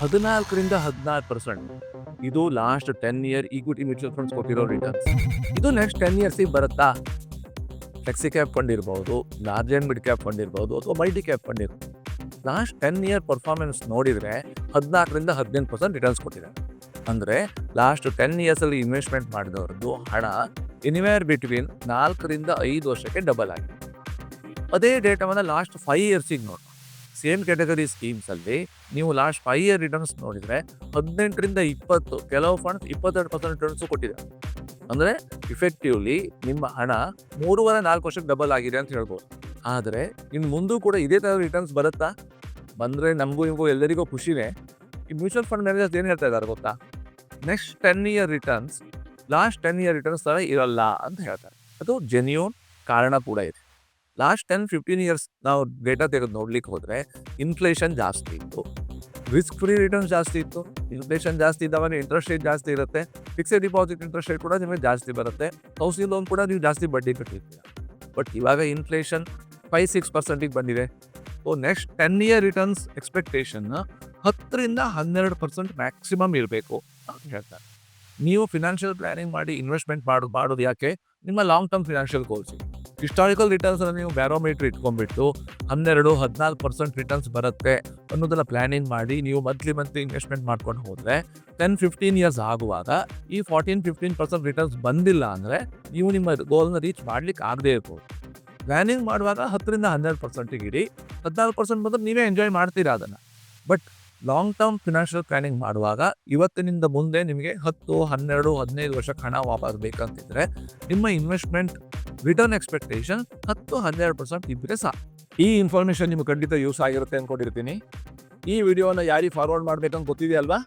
14% ಇದು last 10 year equity mutual funds ಕೊಟ್ಟಿರೋ returns. ಇದು ನೆಕ್ಸ್ಟ್ 10 ಇಯರ್ಸಿಗೆ ಬರುತ್ತಾ? ಫ್ಲೆಕ್ಸಿ ಕ್ಯಾಪ್ ಫಂಡ್ ಇರ್ಬೋದು, large and mid cap fund ಇರ್ಬೋದು, ಅಥವಾ ಮಲ್ಟಿ ಕ್ಯಾಪ್ ಫಂಡ್ ಇರ್ಬೋದು. ಲಾಸ್ಟ್ 10 ಇಯರ್ ಪರ್ಫಾರ್ಮೆನ್ಸ್ ನೋಡಿದರೆ 14-15% ರಿಟರ್ನ್ಸ್ ಕೊಟ್ಟಿದೆ. ಅಂದರೆ ಲಾಸ್ಟ್ 10 ಇಯರ್ಸಲ್ಲಿ ಇನ್ವೆಸ್ಟ್ಮೆಂಟ್ ಮಾಡಿದವ್ರದ್ದು ಹಣ ಎನಿವೇರ್ ಬಿಟ್ವೀನ್ 4-5 ವರ್ಷಕ್ಕೆ ಡಬಲ್ ಆಗಿದೆ. ಅದೇ ಡೇಟಾವನ್ನು ಲಾಸ್ಟ್ 5 ಇಯರ್ಸಿಗೆ ನೋಡಿ. ಸೇಮ್ ಕ್ಯಾಟಗರಿ ಸ್ಕೀಮ್ಸಲ್ಲಿ ನೀವು ಲಾಸ್ಟ್ 5 ಇಯರ್ ರಿಟರ್ನ್ಸ್ ನೋಡಿದರೆ 18-20, ಕೆಲವು ಫಂಡ್ಸ್ 22% ರಿಟರ್ನ್ಸು ಕೊಟ್ಟಿದೆ. ಅಂದರೆ ಇಫೆಕ್ಟಿವ್ಲಿ ನಿಮ್ಮ ಹಣ 3-4 ವರ್ಷಕ್ಕೆ ಡಬಲ್ ಆಗಿದೆ ಅಂತ ಹೇಳ್ಬೋದು. ಆದರೆ ಇನ್ನು ಮುಂದೂ ಕೂಡ ಇದೇ ಥರ ರಿಟರ್ನ್ಸ್ ಬರುತ್ತಾ? ಬಂದರೆ ನಮಗೂ ಎಲ್ಲರಿಗೂ ಖುಷಿನೇ. ಈ ಮ್ಯೂಚುವಲ್ ಫಂಡ್ ಮ್ಯಾನೇಜರ್ಸ್ ಏನು ಹೇಳ್ತಾ ಇದ್ದಾರೆ ಗೊತ್ತಾ? Next 10 year returns last 10 year returns ಥರ ಇರಲ್ಲ ಅಂತ ಹೇಳ್ತಾರೆ. ಅದು ಜೆನ್ಯೂನ್ ಕಾರಣ ಕೂಡ ಇದೆ. ಲಾಸ್ಟ್ 10-15 ಇಯರ್ಸ್ ನಾವು ಡೇಟಾ ತೆಗೆದು ನೋಡ್ಲಿಕ್ಕೆ ಹೋದರೆ ಇನ್ಫ್ಲೇಷನ್ ಜಾಸ್ತಿ ಇತ್ತು, ರಿಸ್ಕ್ ಫ್ರೀ ರಿಟರ್ನ್ಸ್ ಜಾಸ್ತಿ ಇತ್ತು. ಇನ್ಫ್ಲೇಷನ್ ಜಾಸ್ತಿ ಇದ್ದಾವಾಗ ಇಂಟ್ರೆಸ್ಟ್ ರೇಟ್ ಜಾಸ್ತಿ ಇರುತ್ತೆ, ಫಿಕ್ಸೆಡ್ ಡಿಪಾಸಿಟ್ ಇಂಟ್ರೆಸ್ಟ್ ರೇಟ್ ಕೂಡ ನಿಮಗೆ ಜಾಸ್ತಿ ಬರುತ್ತೆ, ಹೌಸಿಂಗ್ ಲೋನ್ ಕೂಡ ನೀವು ಜಾಸ್ತಿ ಬಡ್ಡಿ ಕಟ್ಟಿರ್ತೀರ. ಬಟ್ ಇವಾಗ ಇನ್ಫ್ಲೇಷನ್ 5-6% ಬಂದಿದೆ. So next 10 year returns expectation 10-12% maximum ಇರಬೇಕು ಅಂತ ಹೇಳ್ತಾರೆ. ನೀವು ಫಿನಾನ್ಷಿಯಲ್ ಪ್ಲಾನಿಂಗ್ ಮಾಡಿ ಇನ್ವೆಸ್ಟ್ಮೆಂಟ್ ಮಾಡೋದು ಯಾಕೆ? ನಿಮ್ಮ long term financial goals. Historical ರಿಟರ್ನ್ಸನ್ನು ನೀವು ಬ್ಯಾರೋಮೀಟ್ರ್ ಇಟ್ಕೊಂಡ್ಬಿಟ್ಟು 12-14% ರಿಟರ್ನ್ಸ್ ಬರುತ್ತೆ ಅನ್ನೋದೆಲ್ಲ ಪ್ಲಾನಿಂಗ್ ಮಾಡಿ ನೀವು ಮಂತ್ಲಿ ಇನ್ವೆಸ್ಟ್ಮೆಂಟ್ ಮಾಡ್ಕೊಂಡು ಹೋದರೆ 10-15 ಇಯರ್ಸ್ ಆಗುವಾಗ ಈ 14-15% ರಿಟರ್ನ್ಸ್ ಬಂದಿಲ್ಲ ಅಂದರೆ ನೀವು ನಿಮ್ಮ ಗೋಲ್ನ ರೀಚ್ ಮಾಡ್ಲಿಕ್ಕೆ ಆಗದೇ ಇರ್ಬೋದು. ಪ್ಲಾನಿಂಗ್ ಮಾಡುವಾಗ 10-12% ಇಡಿ, 14% ಬಂದರೆ ನೀವೇ ಎಂಜಾಯ್ ಮಾಡ್ತೀರಾ ಅದನ್ನು. But long term financial planning ಮಾಡುವಾಗ ಇವತ್ತಿನಿಂದ ಮುಂದೆ ನಿಮಗೆ 10-12-15 ವರ್ಷಕ್ಕೆ ಹಣ ವಾಪಸ್ ಬೇಕಂತಿದ್ರೆ ನಿಮ್ಮ ಇನ್ವೆಸ್ಟ್ಮೆಂಟ್ ರಿಟರ್ನ್ ಎಕ್ಸ್ಪೆಕ್ಟೇಷನ್ 10-12% ಇದ್ದರೆ ಸಾಕು. ಈ ಇನ್ಫಾರ್ಮೇಷನ್ ನಿಮಗೆ ಖಂಡಿತ ಯೂಸ್ ಆಗಿರುತ್ತೆ ಅಂದ್ಕೊಂಡಿರ್ತೀನಿ. ಈ ವಿಡಿಯೋನ ಯಾರಿಗೆ ಫಾರ್ವರ್ಡ್ ಮಾಡಬೇಕಂತ ಗೊತ್ತಿದೆಯಲ್ವಾ?